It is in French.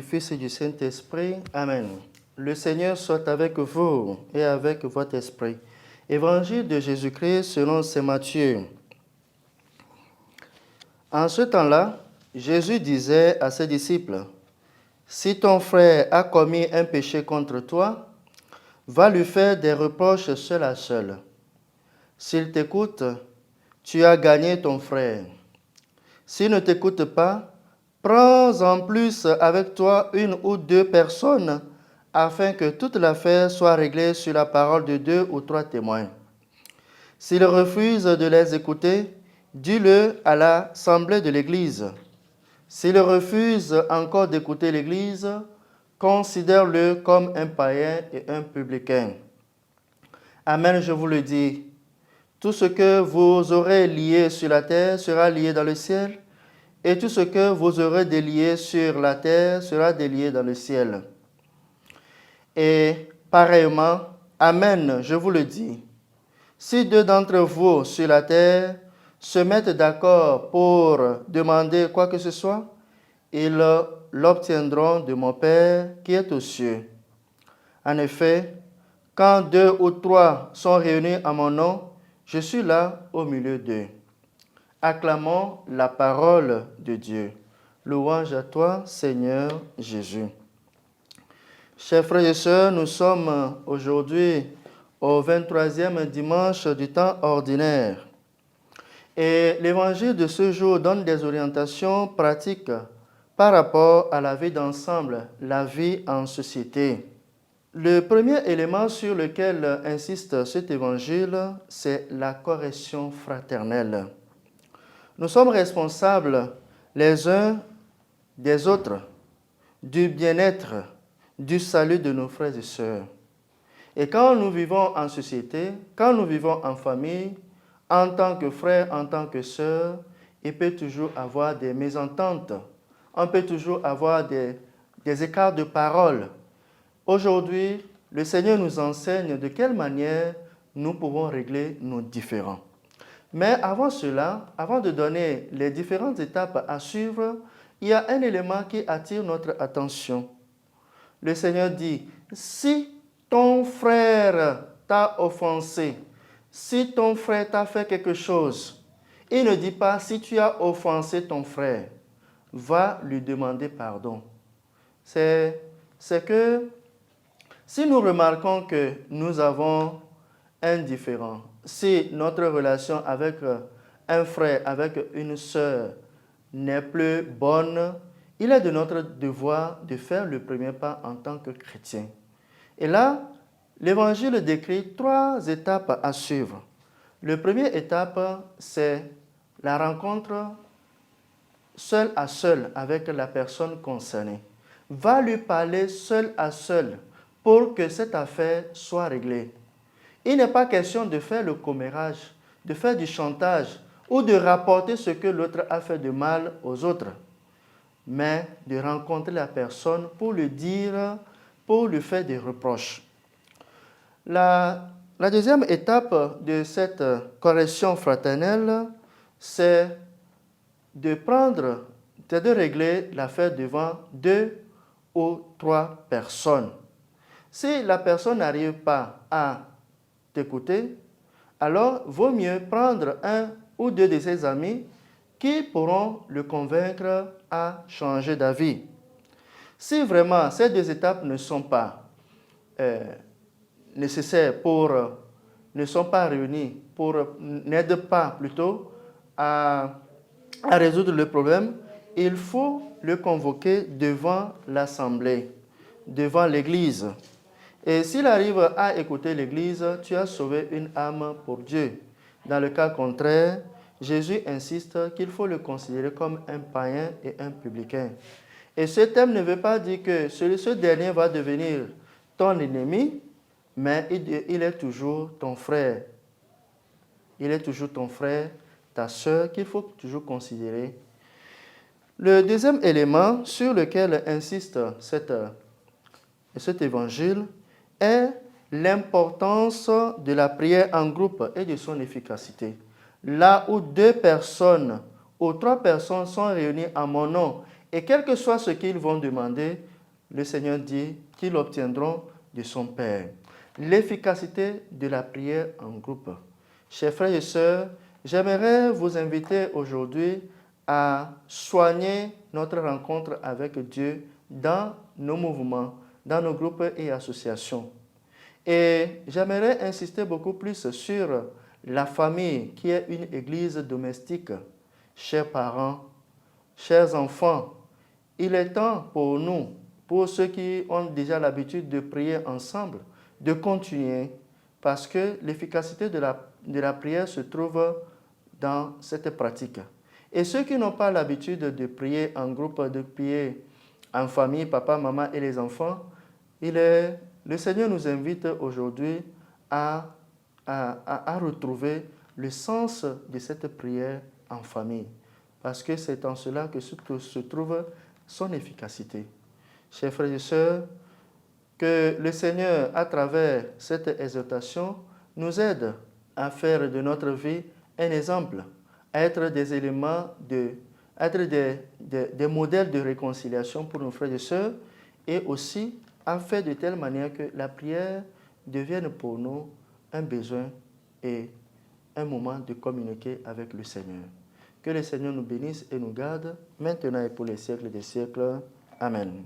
du Fils et du Saint-Esprit. Amen. Le Seigneur soit avec vous et avec votre esprit. Évangile de Jésus-Christ selon saint Matthieu. En ce temps-là, Jésus disait à ses disciples, « Si ton frère a commis un péché contre toi, va lui faire des reproches seul à seul. S'il t'écoute, tu as gagné ton frère. S'il ne t'écoute pas, prends en plus avec toi une ou deux personnes afin que toute l'affaire soit réglée sur la parole de 2 ou 3 témoins. S'il refuse de les écouter, dis-le à l'assemblée de l'Église. S'il refuse encore d'écouter l'Église, considère-le comme un païen et un publicain. Amen, je vous le dis. Tout ce que vous aurez lié sur la terre sera lié dans le ciel, et tout ce que vous aurez délié sur la terre sera délié dans le ciel. Et pareillement, Amen, je vous le dis, si 2 d'entre vous sur la terre se mettent d'accord pour demander quoi que ce soit, ils l'obtiendront de mon Père qui est aux cieux. En effet, quand 2 ou 3 sont réunis en mon nom, je suis là au milieu d'eux. Acclamons la parole de Dieu. Louange à toi, Seigneur Jésus. Chers frères et sœurs, nous sommes aujourd'hui au 23e dimanche du temps ordinaire. Et l'évangile de ce jour donne des orientations pratiques par rapport à la vie d'ensemble, la vie en société. Le premier élément sur lequel insiste cet évangile, c'est la correction fraternelle. Nous sommes responsables les uns des autres du bien-être, du salut de nos frères et sœurs. Et quand nous vivons en société, quand nous vivons en famille, en tant que frères, en tant que sœurs, il peut toujours avoir des mésententes. On peut toujours avoir des écarts de parole. Aujourd'hui, le Seigneur nous enseigne de quelle manière nous pouvons régler nos différends. Mais avant cela, avant de donner les différentes étapes à suivre, il y a un élément qui attire notre attention. Le Seigneur dit, si ton frère t'a offensé, si ton frère t'a fait quelque chose, il ne dit pas si tu as offensé ton frère, va lui demander pardon. C'est que si nous remarquons que nous avons un différend, si notre relation avec un frère, avec une sœur n'est plus bonne, il est de notre devoir de faire le premier pas en tant que chrétien. Et là, l'Évangile décrit 3 étapes à suivre. La première étape, c'est la rencontre seul à seul avec la personne concernée. Va lui parler seul à seul pour que cette affaire soit réglée. Il n'est pas question de faire le commérage, de faire du chantage ou de rapporter ce que l'autre a fait de mal aux autres, mais de rencontrer la personne pour lui dire, pour lui faire des reproches. La deuxième étape de cette correction fraternelle, c'est de régler l'affaire devant 2 ou 3 personnes. Si la personne n'arrive pas à t'écouter, alors vaut mieux prendre 1 ou 2 de ses amis qui pourront le convaincre à changer d'avis. Si vraiment ces 2 étapes ne sont pas nécessaires ne sont pas réunies, n'aident pas plutôt à résoudre le problème, il faut le convoquer devant l'assemblée, devant l'Église. Et s'il arrive à écouter l'Église, tu as sauvé une âme pour Dieu. Dans le cas contraire, Jésus insiste qu'il faut le considérer comme un païen et un publicain. Et ce terme ne veut pas dire que ce dernier va devenir ton ennemi, mais il est toujours ton frère. Il est toujours ton frère, ta sœur, qu'il faut toujours considérer. Le deuxième élément sur lequel insiste cet évangile est l'importance de la prière en groupe et de son efficacité. Là où 2 personnes ou 3 personnes sont réunies en mon nom, et quel que soit ce qu'ils vont demander, le Seigneur dit qu'ils l'obtiendront de son Père. L'efficacité de la prière en groupe. Chers frères et sœurs, j'aimerais vous inviter aujourd'hui à soigner notre rencontre avec Dieu dans nos mouvements, dans nos groupes et associations. Et j'aimerais insister beaucoup plus sur la famille qui est une église domestique. Chers parents, chers enfants, il est temps pour nous, pour ceux qui ont déjà l'habitude de prier ensemble, de continuer parce que l'efficacité de la prière se trouve dans cette pratique. Et ceux qui n'ont pas l'habitude de prier en groupe, de prier en famille, papa, maman et les enfants, le Seigneur nous invite aujourd'hui à retrouver le sens de cette prière en famille. Parce que c'est en cela que se trouve son efficacité. Chers frères et sœurs, que le Seigneur, à travers cette exhortation, nous aide à faire de notre vie un exemple, à être des éléments, à être des modèles de réconciliation pour nos frères et sœurs, et aussi à faire de telle manière que la prière devienne pour nous un besoin et un moment de communiquer avec le Seigneur. Que le Seigneur nous bénisse et nous garde, maintenant et pour les siècles des siècles. Amen.